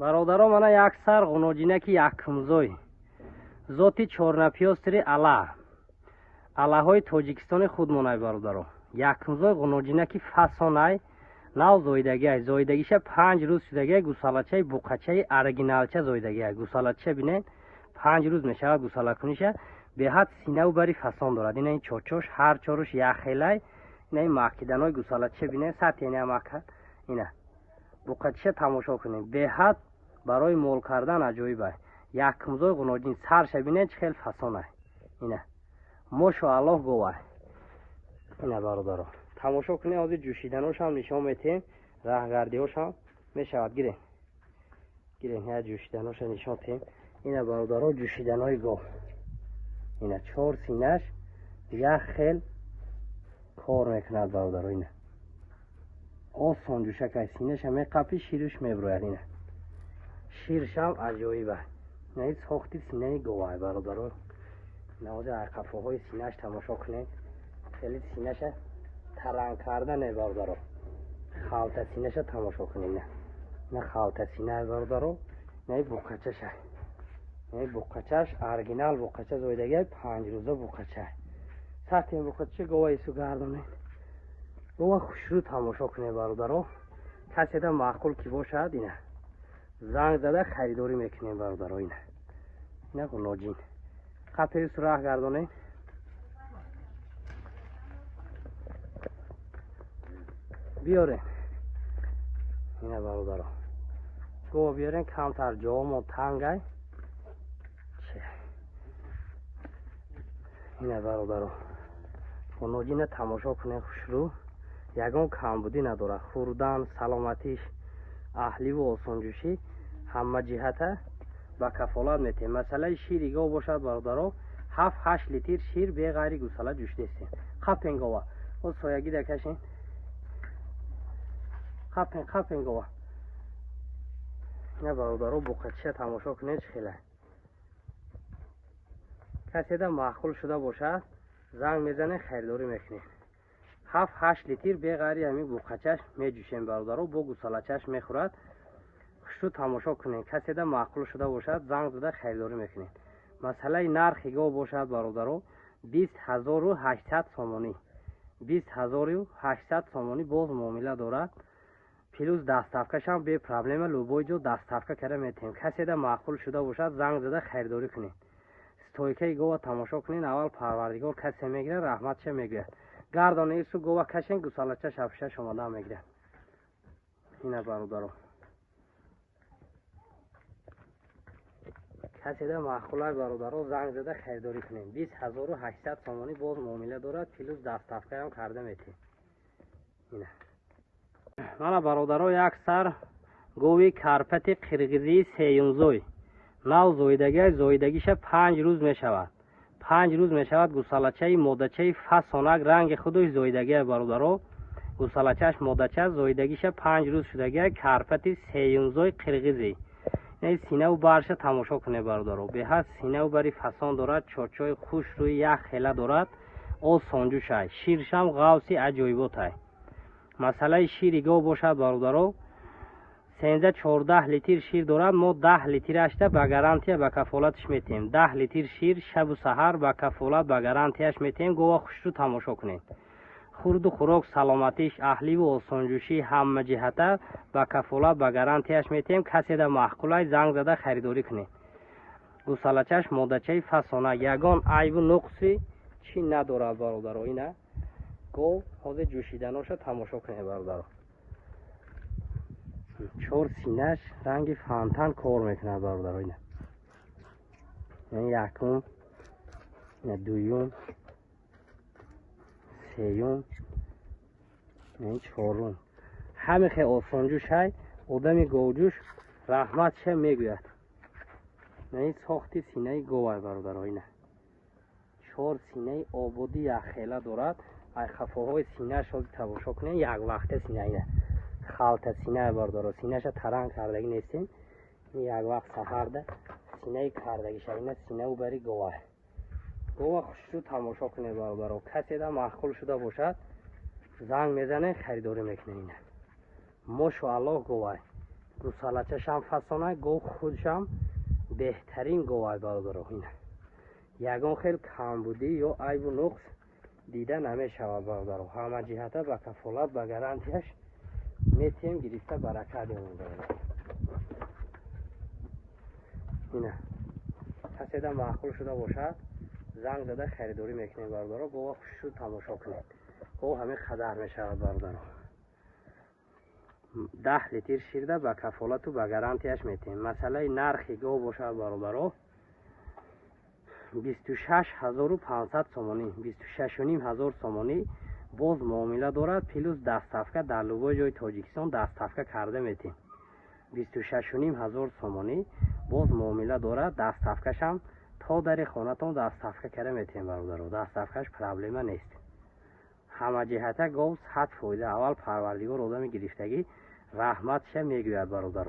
برادران من یک سر غنوجینکی یک کمزوی ذاتی چورنپیاستری های تاجیکستان خود منای برادران یک کمزوی غنوجینکی فسانای نو زایدگیش 5 روز شدگی گوسالچه بوقچه ارگینالچه زایدگی گوسالچه بینین 5 روز میشه گوساله کنیشه به حد سینه و بری فسان دارد. این چوچوش هر چوروش یک خیلی این ماکیدنای گوسالچه بینین سطح اینه ماکد اینه بوقچه تماشا کنین به حد برای مول کردن عجایبه. یک کمزوی غنوجین سرش بینین چه خیلی فسانه اینه ماشاءالله گواه اینه برادران تماشا کنید. از جوشیدناش هم نشان میتیم راهگردیاش هم میشود گیرین ها جوشیدناش نشان تیم. اینه برادران جوشیدنای گاو اینه 4 سینه‌اش یک خیل کار میکند برادران. اینه آسان جوشک سینه‌ش هم قپی شیرش میبروید. اینه شیرش هم عجایبه. نه ساختی سینه گاو برادران. نواز قفاهای سینه‌اش تماشا کنید خیلی سینه‌ش ترنگ کردن برادران. خالت سینه‌ش تماشا کنید. نه خالت سینه برادران نه بوقچه‌ش. نه بوقچه‌ش ارگینال بوقچه زایدگی 5 روزه بوقچه. سطح بوقچه گواه سو گردونه. گواه خوشرو تماشا کنید برادران. کسی ده معقول کی باشد اینه زنگ زده خریداری میکنیم برادران. اینه غنوجین قطعی سراغ گردونه. بیارین اینه برادران گوه بیارین کمتر جام و تنگه چه اینه برادران غنوجین تماشا کنه خوشرو یگان کم بودی نداره. خوردن سلامتیش اهلی و آسانجوشی همه جهته با کفالت میتیم. مثلا شیر گاو باشد برادران 7-8 لیتر شیر به غیر گوساله جوشته استیم. خپین گاوا او سایگی دکشین خپین گاوا. نه برادران بوقچه تماشا کنید خیلی کسی ده معقول شده باشد زنگ میزنه خریداری میکنید. 7-8 لیتر به غیر همین بوقچهش میجوشیم برادران. با گوسالچهش میخورد. خوشو تماشا کنید. کسی ده معقول شده باشد زنگ زده خریداری میکنید. مثلا نرخ گاو باشد برادران 20,800 سامانی 20,800 سامانی باز معامله دارد. پیروز دستافکش هم به پرابلم لوبوی جو دستافکه کرده میتیم. کسی ده معقول شده باشد زنگ زده خریداری کنید. ستویکه گاو تماشا کنید. اول پروردگار کسی میگیره رحمتش میگیره. گردانه ایسو گاو کشین گوسالچه شفشه شما ده میگیره. اینه برادران کسی ده معقوله برادران زنگ زده خریداری کنید. 20,800 سامانی باز معامله دارد. پیروز دستافکه هم کرده میتیم. اینه من برادران یک سر گوی کرپت قرقیزی سیونزوی نو زایدگیش 5 روز می شود. 5 روز می شود گوسالچه مادچه فسانک رنگ خودش زایدگی برادران. گوسالچهش مادچه زایدگیش 5 روز شدگی کرپت سیونزوی قرقیزی. نه سینه و برش تماشا کنه برادران. به حد سینه و بری فسان دارد. چارچای خوش روی یک خیله دارد. او سانجوش های شیرشم غوثی عجایبات های. مثلا شیر گاو باشد برادران 13-14 لیتر شیر دارد. ما 10 لیترش به گارانتی به کفالتش میتیم. 10 لیتر شیر شب و سحر به کفالت به گارانتیش میتیم. گاو خوش رو تماشا کنید. خورد و خوراک سلامتیش اهلی و آسانجوشی همه جهته به کفالت به گارانتیش میتیم. کسی ده معقوله زنگ زده خریداری کنید. گوسالچهش مادچه فسانه یگان عیب و نقصی چی نداره برادران. اینه گاو حاضر جوشیدناش تماشا کنید برادران. 4 سینه‌اش رنگ فانتن کار میکنه برادران. اینه یکم اینه دویم سیوم اینه چهارم همه خیلی آسانجوش های آدمی گاوجوش رحمت شه میگوید. این ساختی سینه گاو برادران. اینه 4 سینه آبادی یک خیله دارد. ای خفاهای سینه شد تماشا کنید. یک وقت سینه اینه خالت سینه برادران. سینه ش ترنگ کردگی نیستیم. یک وقت سفر ده سینه کردگی شه. اینه سینه و بری گاوه. گاوه خوش رو تماشا کنید برادران. کسی ده معقول شده باشد زنگ میزنه خریداری میکنه. اینه ماشاءالله گاوه گوسالچش هم فسانه گو خودش هم بهترین گوای برادر. اینه یگان خیلی کم بودی یا عیب و نقص دیده نمیشود برادر. همه جهته به کفالت به گارانتیش میتیم گرفته برکت دیمون برادر. اینه کسی ده معقول شده باشد زنگ زده خریداری میکنیم برادر. گوه خوش شد تماشا کنید. گوه همین قدر میشود برادر. 10 لیتر شیر ده به کفالت و به گارانتیش میتیم. مثلا نرخی گوه باشد برادر 26,500 سومانی 26,500 سومانی باز معامله دارد. پلوس دستافکه در لوگوی جای تاجیکستان دستافکه کرده میتیم. 26,500 سومانی باز معامله دارد. دستافکش هم تا در خانه‌تون دستافکه کرده میتیم برادر. دستافکش پرابلم نیست. همه جهته گاو صد فایده. اول پروردگار آدم گرفتگی رحمتش میگوید برادر.